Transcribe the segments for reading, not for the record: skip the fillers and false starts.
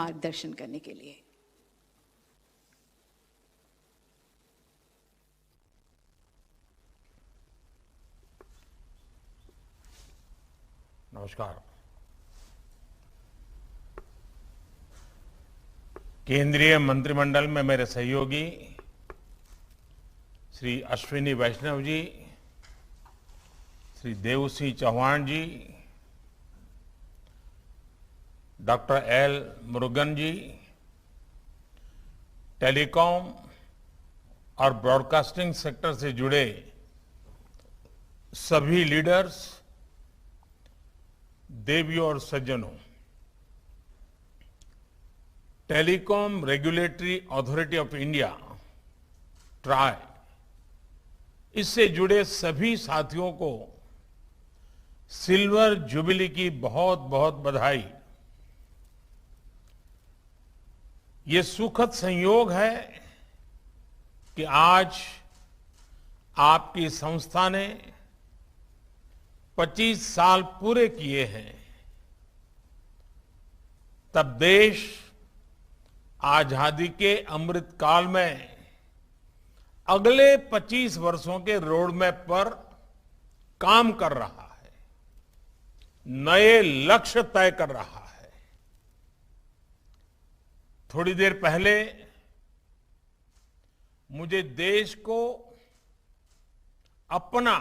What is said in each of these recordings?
मार्गदर्शन करने के लिए। नमस्कार। केंद्रीय मंत्रिमंडल में मेरे सहयोगी श्री अश्विनी वैष्णव जी, श्री देवसिंह चौहान जी, डॉक्टर एल मुरुगन जी, टेलीकॉम और ब्रॉडकास्टिंग सेक्टर से जुड़े सभी लीडर्स, देवियों और सज्जनों, telecom regulatory authority of India try, इससे जुड़े सभी साथियों को सिल्वर जुबली की बहुत बहुत बधाई। ये सुखद संयोग है कि आज आपकी संस्था ने 25 साल पूरे किए हैं। तब देश आजादी के अमृत काल में अगले 25 वर्षों के रोड मैप पर काम कर रहा है, नए लक्ष्य तय कर रहा है। थोड़ी देर पहले मुझे देश को अपना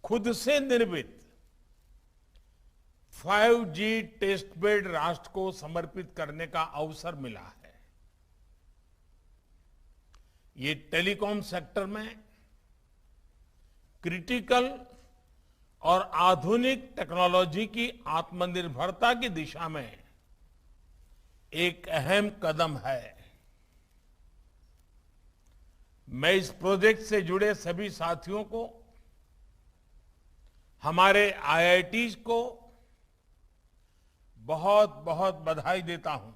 खुद से निर्मित 5G टेस्ट बेड राष्ट्र को समर्पित करने का अवसर मिला है। ये टेलीकॉम सेक्टर में क्रिटिकल और आधुनिक टेक्नोलॉजी की आत्मनिर्भरता की दिशा में एक अहम कदम है। मैं इस प्रोजेक्ट से जुड़े सभी साथियों को, हमारे IITs को बहुत बहुत बधाई देता हूं।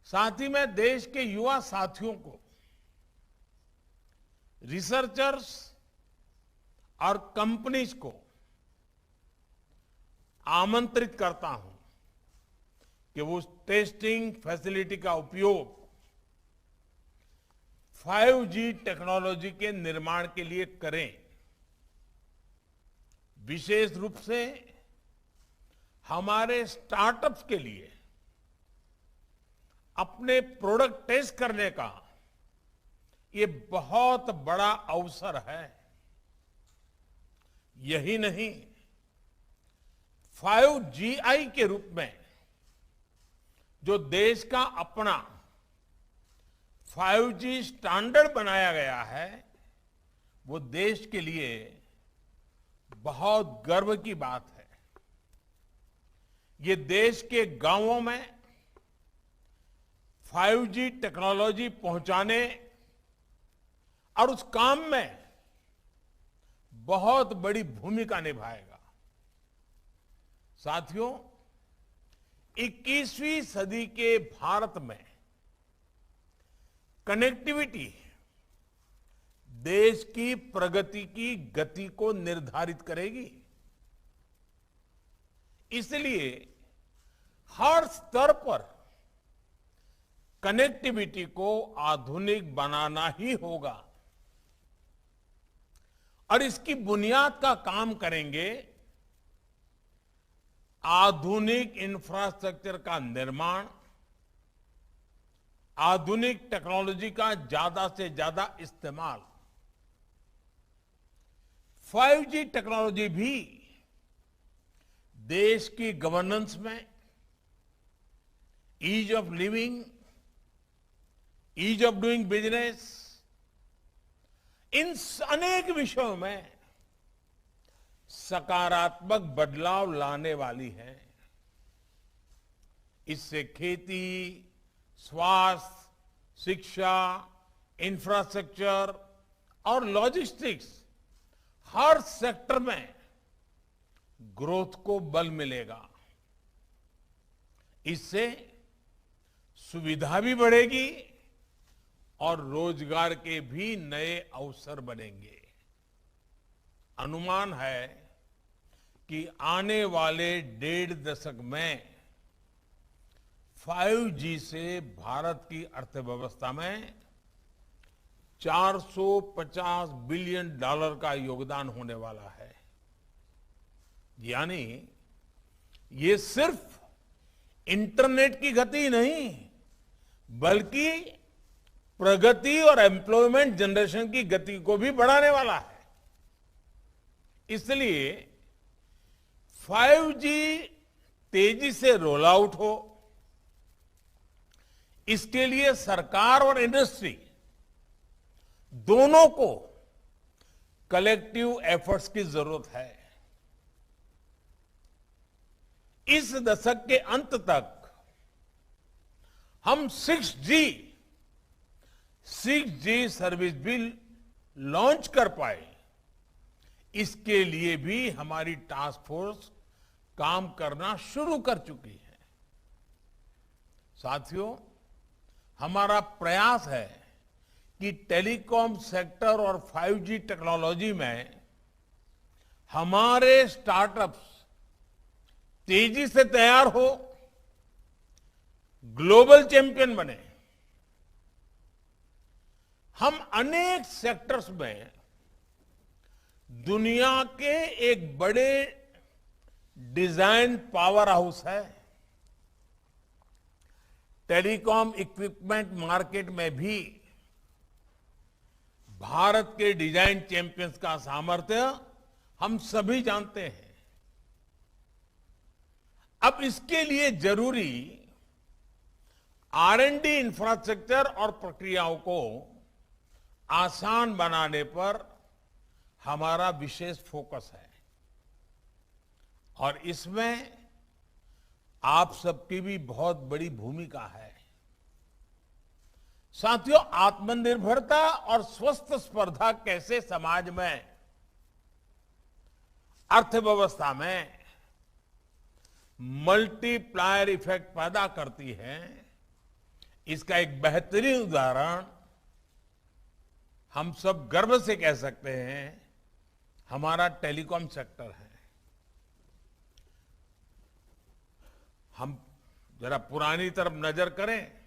साथ ही मैं देश के युवा साथियों को, रिसर्चर्स और कंपनीज को आमंत्रित करता हूं कि वो टेस्टिंग फैसिलिटी का उपयोग 5G टेक्नोलॉजी के निर्माण के लिए करें। विशेष रूप से हमारे स्टार्टअप्स के लिए अपने प्रोडक्ट टेस्ट करने का ये बहुत बड़ा अवसर है। यही नहीं, 5GI के रूप में जो देश का अपना 5G स्टैंडर्ड बनाया गया है, वो देश के लिए बहुत गर्व की बात है। ये देश के गांवों में 5G टेक्नोलॉजी पहुंचाने और उस काम में बहुत बड़ी भूमिका निभाएगा। साथियों, 21वीं सदी के भारत में कनेक्टिविटी देश की प्रगति की गति को निर्धारित करेगी। इसलिए हर स्तर पर कनेक्टिविटी को आधुनिक बनाना ही होगा और इसकी बुनियाद का काम करेंगे आधुनिक इंफ्रास्ट्रक्चर का निर्माण, आधुनिक टेक्नोलॉजी का ज्यादा से ज्यादा इस्तेमाल। 5G टेक्नोलॉजी भी देश की गवर्नेंस में, ease of living, ease of doing business, इन अनेक विषयों में सकारात्मक बदलाव लाने वाली है। इससे खेती, स्वास्थ्य, शिक्षा, इंफ्रास्ट्रक्चर और लॉजिस्टिक्स, हर सेक्टर में ग्रोथ को बल मिलेगा। इससे सुविधा भी बढ़ेगी और रोजगार के भी नए अवसर बनेंगे। अनुमान है कि आने वाले 1.5 दशक में 5G से भारत की अर्थव्यवस्था में $450 बिलियन का योगदान होने वाला है। यानी ये सिर्फ इंटरनेट की गति नहीं, बल्कि प्रगति और एम्प्लॉयमेंट जनरेशन की गति को भी बढ़ाने वाला है। इसलिए 5G तेजी से रोल आउट हो, इसके लिए सरकार और इंडस्ट्री दोनों को कलेक्टिव एफर्ट्स की जरूरत है। इस दशक के अंत तक हम 6G सर्विस भी लॉन्च कर पाए, इसके लिए भी हमारी टास्क फोर्स काम करना शुरू कर चुकी है। साथियों, हमारा प्रयास है कि टेलीकॉम सेक्टर और 5G टेक्नोलॉजी में हमारे स्टार्टअप्स तेजी से तैयार हो, ग्लोबल चैंपियन बने। हम अनेक सेक्टर्स में दुनिया के एक बड़े डिजाइन पावर हाउस है। टेलीकॉम इक्विपमेंट मार्केट में भी भारत के डिजाइन चैंपियंस का सामर्थ्य हम सभी जानते हैं। अब इसके लिए जरूरी R&D इंफ्रास्ट्रक्चर और प्रक्रियाओं को आसान बनाने पर हमारा विशेष फोकस है और इसमें आप सबकी भी बहुत बड़ी भूमिका है। साथियों, आत्मनिर्भरता और स्वस्थ स्पर्धा कैसे समाज में, अर्थव्यवस्था में मल्टीप्लायर इफेक्ट पैदा करती है, इसका एक बेहतरीन उदाहरण हम सब गर्व से कह सकते हैं, हमारा टेलीकॉम सेक्टर है। हम जरा पुरानी तरफ नजर करें,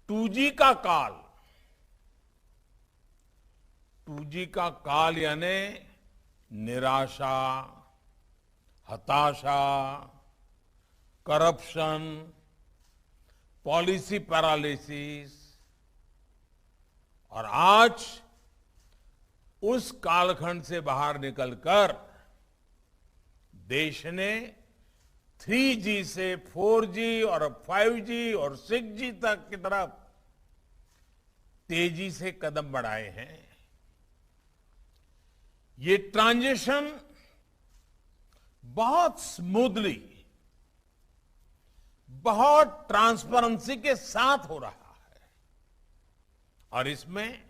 2G का काल, 2G का काल यानी निराशा, हताशा, करप्शन, पॉलिसी पैरालिसिस, और आज उस कालखंड से बाहर निकलकर देश ने 3G से 4G और अब 5G और 6G तक की तरफ तेजी से कदम बढ़ाए हैं। ये ट्रांजिशन बहुत स्मूथली, बहुत ट्रांसपेरेंसी के साथ हो रहा है और इसमें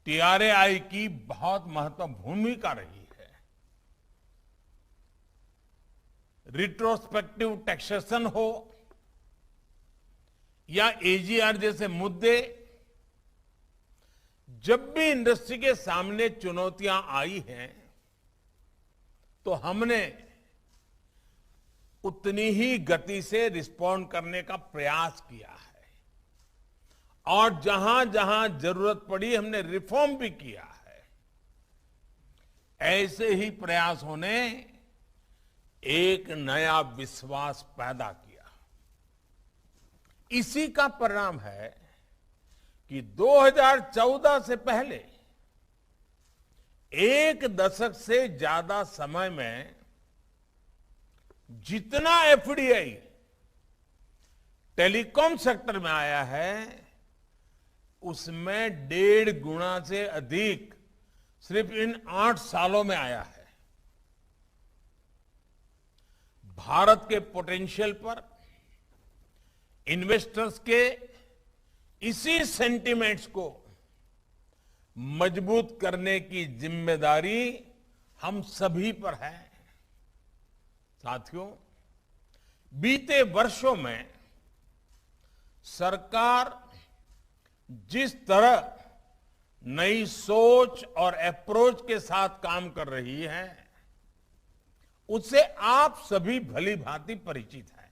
TRAI की बहुत महत्वपूर्ण भूमिका रही है। रिट्रोस्पेक्टिव टैक्सेशन हो या AGR जैसे मुद्दे, जब भी इंडस्ट्री के सामने चुनौतियां आई हैं तो हमने उतनी ही गति से रिस्पॉन्ड करने का प्रयास किया है और जहां जहां जरूरत पड़ी हमने रिफॉर्म भी किया है। ऐसे ही प्रयासों ने एक नया विश्वास पैदा किया। इसी का परिणाम है कि 2014 से पहले एक दशक से ज्यादा समय में जितना FDI टेलीकॉम सेक्टर में आया है, उसमें 1.5 गुना से अधिक सिर्फ इन 8 सालों में आया है। भारत के पोटेंशियल पर इन्वेस्टर्स के इसी सेंटिमेंट्स को मजबूत करने की जिम्मेदारी हम सभी पर है। साथियों, बीते वर्षों में सरकार जिस तरह नई सोच और अप्रोच के साथ काम कर रही है, उससे आप सभी भली भांति परिचित हैं।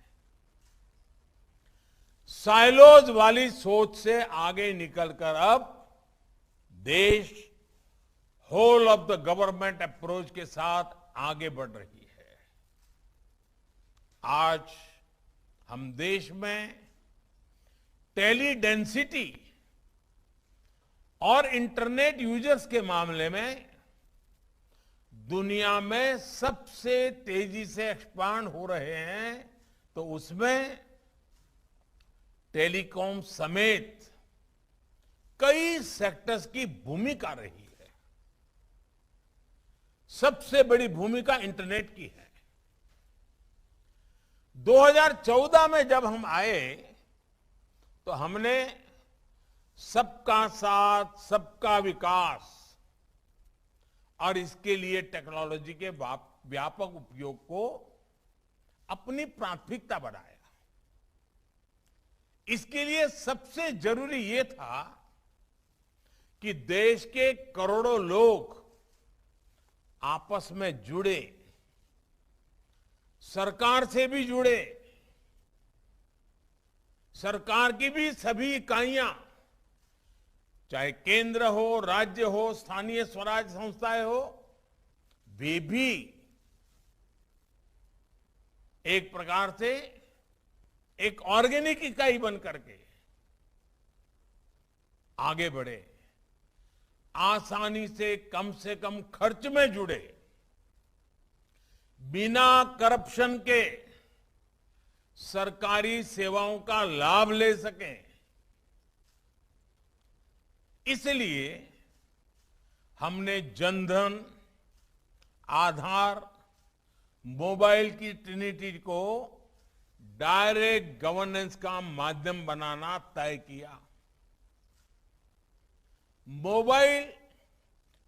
साइलोज वाली सोच से आगे निकलकर अब देश whole of the government approach के साथ आगे बढ़ रही है। आज हम देश में टेली डेंसिटी और इंटरनेट यूजर्स के मामले में दुनिया में सबसे तेजी से एक्सपांड हो रहे हैं, तो उसमें टेलीकॉम समेत कई सेक्टर्स की भूमिका रही है। सबसे बड़ी भूमिका इंटरनेट की है। 2014 में जब हम आए तो हमने सबका साथ, सबका विकास और इसके लिए टेक्नोलॉजी के व्यापक उपयोग को अपनी प्राथमिकता बनाया। इसके लिए सबसे जरूरी यह था कि देश के करोड़ों लोग आपस में जुड़े, सरकार से भी जुड़े, सरकार की भी सभी इकाइयां, चाहे केंद्र हो, राज्य हो, स्थानीय स्वराज संस्थाएं हो, वे भी एक प्रकार से एक ऑर्गेनिक इकाई बन करके आगे बढ़े, आसानी से कम खर्च में जुड़े, बिना करप्शन के सरकारी सेवाओं का लाभ ले सकें। इसलिए हमने जनधन, आधार, मोबाइल की ट्रिनिटी को डायरेक्ट गवर्नेंस का माध्यम बनाना तय किया। मोबाइल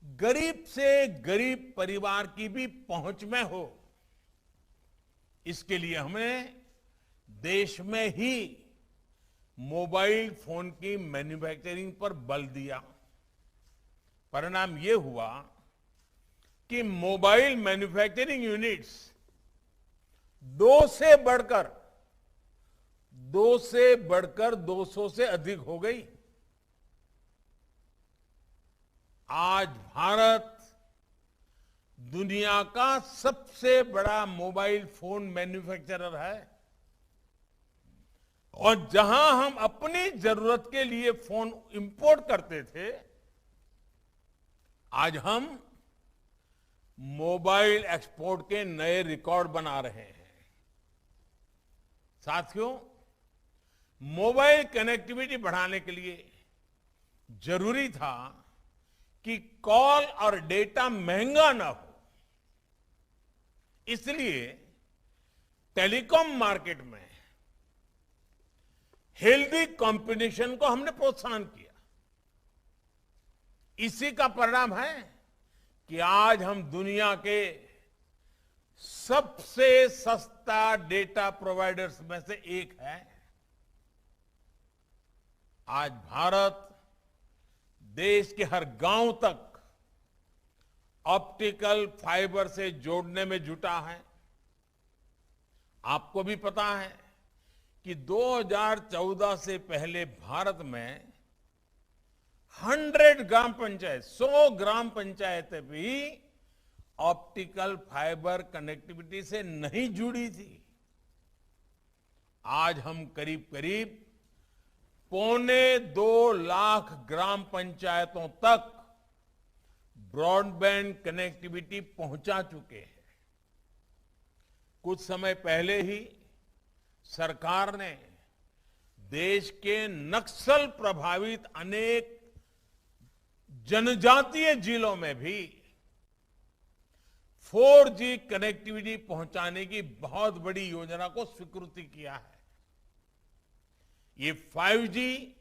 गरीब से गरीब परिवार की भी पहुंच में हो, इसके लिए हमें देश में ही मोबाइल फोन की मैन्युफैक्चरिंग पर बल दिया। परिणाम यह हुआ कि मोबाइल मैन्युफैक्चरिंग यूनिट्स 2 से बढ़कर 200 से अधिक हो गई। आज भारत दुनिया का सबसे बड़ा मोबाइल फोन मैन्युफैक्चरर है और जहां हम अपनी जरूरत के लिए फोन इंपोर्ट करते थे, आज हम मोबाइल एक्सपोर्ट के नए रिकॉर्ड बना रहे हैं। साथियों, मोबाइल कनेक्टिविटी बढ़ाने के लिए जरूरी था कि कॉल और डेटा महंगा ना हो। इसलिए टेलीकॉम मार्केट में हेल्दी कंपटीशन को हमने प्रोत्साहन किया। इसी का परिणाम है कि आज हम दुनिया के सबसे सस्ता डेटा प्रोवाइडर्स में से एक है। आज भारत देश के हर गांव तक ऑप्टिकल फाइबर से जोड़ने में जुटा है। आपको भी पता है कि 2014 से पहले भारत में 100 ग्राम पंचायत, 100 ग्राम पंचायतें भी ऑप्टिकल फाइबर कनेक्टिविटी से नहीं जुड़ी थी। आज हम करीब 2.25 लाख ग्राम पंचायतों तक ब्रॉडबैंड कनेक्टिविटी पहुंचा चुके हैं। कुछ समय पहले ही सरकार ने देश के नक्सल प्रभावित अनेक जनजातीय जिलों में भी 4G कनेक्टिविटी पहुंचाने की बहुत बड़ी योजना को स्वीकृति किया है। ये 5G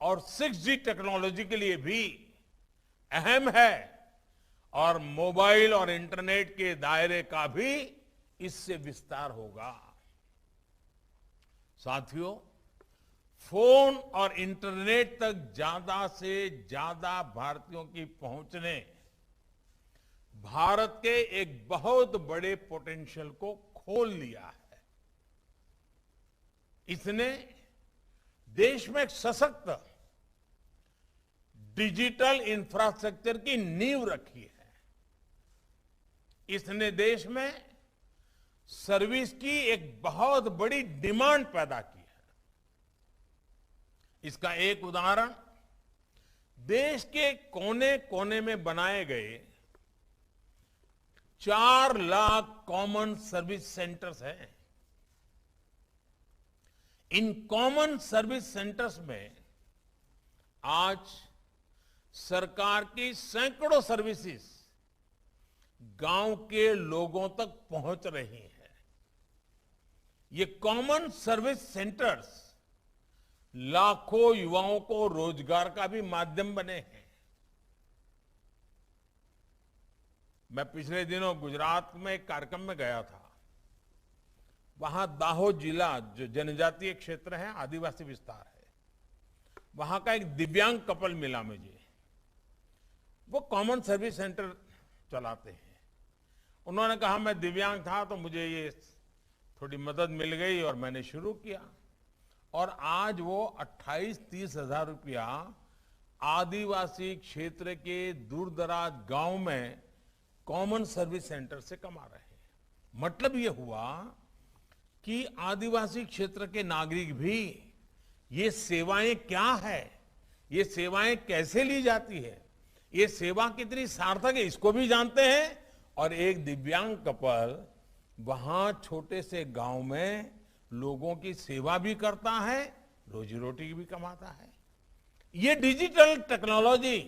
और 6G टेक्नोलॉजी के लिए भी अहम है और मोबाइल और इंटरनेट के दायरे का भी इससे विस्तार होगा। साथियों, फोन और इंटरनेट तक ज्यादा से ज्यादा भारतीयों की पहुंचने भारत के एक बहुत बड़े पोटेंशियल को खोल लिया है। इसने देश में एक सशक्त डिजिटल इंफ्रास्ट्रक्चर की नींव रखी है। इसने देश में सर्विस की एक बहुत बड़ी डिमांड पैदा की है। इसका एक उदाहरण देश के कोने कोने में बनाए गए 4 लाख कॉमन सर्विस सेंटर्स हैं। इन कॉमन सर्विस सेंटर्स में आज सरकार की सैकड़ों सर्विसेज गांव के लोगों तक पहुंच रही हैं। ये कॉमन सर्विस सेंटर्स लाखों युवाओं को रोजगार का भी माध्यम बने हैं। मैं पिछले दिनों गुजरात में एक कार्यक्रम में गया था। वहां दाहोद जिला जो जनजातीय क्षेत्र है, आदिवासी विस्तार है, वहां का एक दिव्यांग कपल मिला मुझे। वो कॉमन सर्विस सेंटर चलाते हैं। उन्होंने कहा मैं दिव्यांग था तो मुझे ये थोड़ी मदद मिल गई और मैंने शुरू किया, और आज वो 28-30 हजार रुपया आदिवासी क्षेत्र के दूर दराज गांव में कॉमन सर्विस सेंटर से कमा रहे हैं। मतलब ये हुआ कि आदिवासी क्षेत्र के नागरिक भी ये सेवाएं क्या है, ये सेवाएं कैसे ली जाती है, ये सेवा कितनी सार्थक है, इसको भी जानते हैं। और एक दिव्यांग कपल वहां छोटे से गांव में लोगों की सेवा भी करता है, रोजी रोटी भी कमाता है। ये डिजिटल टेक्नोलॉजी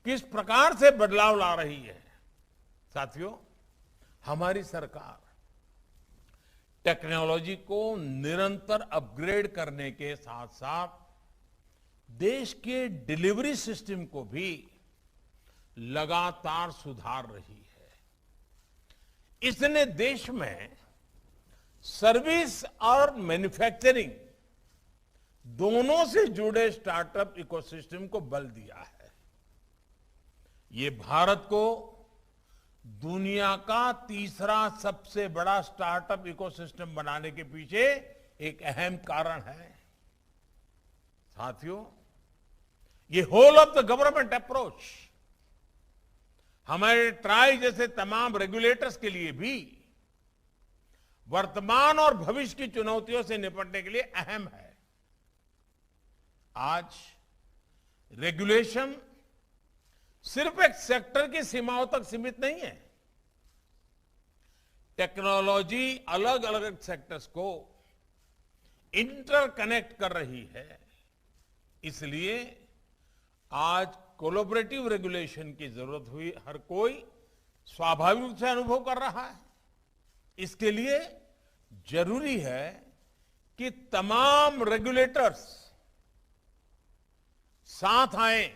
किस प्रकार से बदलाव ला रही है। साथियों, हमारी सरकार टेक्नोलॉजी को निरंतर अपग्रेड करने के साथ साथ देश के डिलीवरी सिस्टम को भी लगातार सुधार रही है। इसने देश में सर्विस और मैन्युफैक्चरिंग दोनों से जुड़े स्टार्टअप इकोसिस्टम को बल दिया है। ये भारत को दुनिया का तीसरा सबसे बड़ा स्टार्टअप इकोसिस्टम बनाने के पीछे एक अहम कारण है। साथियों, ये whole of the government approach हमारे ट्राई जैसे तमाम रेगुलेटर्स के लिए भी वर्तमान और भविष्य की चुनौतियों से निपटने के लिए अहम है। आज रेगुलेशन सिर्फ एक सेक्टर की सीमाओं तक सीमित नहीं है। टेक्नोलॉजी अलग अलग सेक्टर्स को इंटरकनेक्ट कर रही है। इसलिए आज कोलैबोरेटिव रेगुलेशन की जरूरत हुई हर कोई स्वाभाविक रूप से अनुभव कर रहा है। इसके लिए जरूरी है कि तमाम रेगुलेटर्स साथ आए,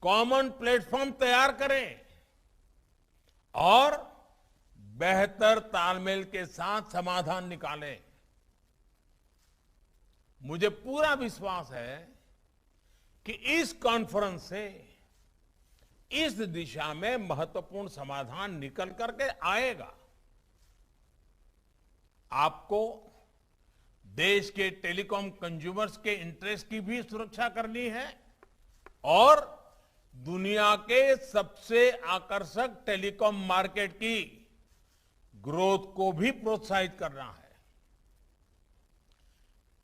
कॉमन प्लेटफॉर्म तैयार करें और बेहतर तालमेल के साथ समाधान निकालें। मुझे पूरा विश्वास है कि इस कॉन्फ्रेंस से इस दिशा में महत्वपूर्ण समाधान निकल करके आएगा। आपको देश के टेलीकॉम कंज्यूमर्स के इंटरेस्ट की भी सुरक्षा करनी है और दुनिया के सबसे आकर्षक टेलीकॉम मार्केट की ग्रोथ को भी प्रोत्साहित करना है।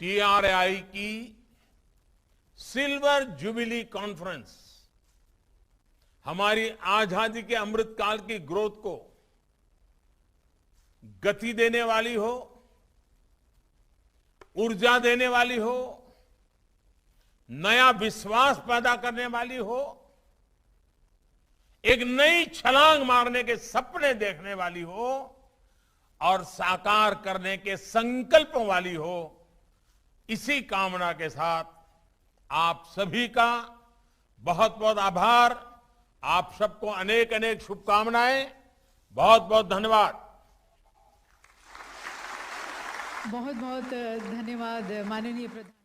TRAI की सिल्वर जुबिली कॉन्फ्रेंस हमारी आजादी के अमृतकाल की ग्रोथ को गति देने वाली हो, ऊर्जा देने वाली हो, नया विश्वास पैदा करने वाली हो, एक नई छलांग मारने के सपने देखने वाली हो और साकार करने के संकल्प वाली हो। इसी कामना के साथ आप सभी का बहुत बहुत आभार। आप सबको अनेक अनेक शुभकामनाएं। बहुत बहुत धन्यवाद। बहुत बहुत धन्यवाद माननीय प्रधान।